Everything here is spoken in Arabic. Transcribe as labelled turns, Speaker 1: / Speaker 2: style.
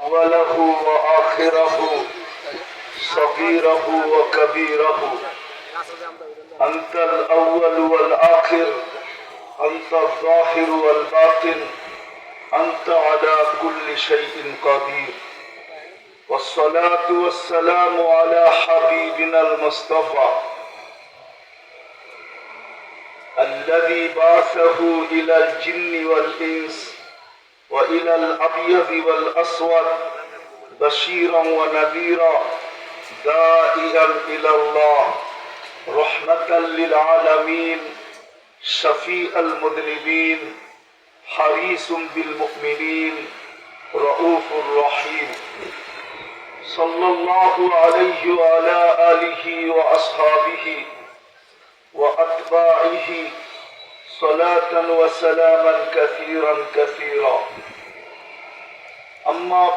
Speaker 1: أوله وآخره صغيره وكبيره. أنت الأول والآخر، أنت الظاهر والباطن، أنت على كل شيء قدير. والصلاة والسلام على حبيبنا المصطفى الذي بعثه إلى الجن والإنس وإلى الأبيض والأسود بشيرا ونذيرا داعيا إلى الله رحمة للعالمين شفيع المذنبين حريص بالمؤمنين رؤوف رحيم. صلى الله عليه وعلى آله وأصحابه وأتباعه صلاة وسلاما كثيرا كثيرا. أما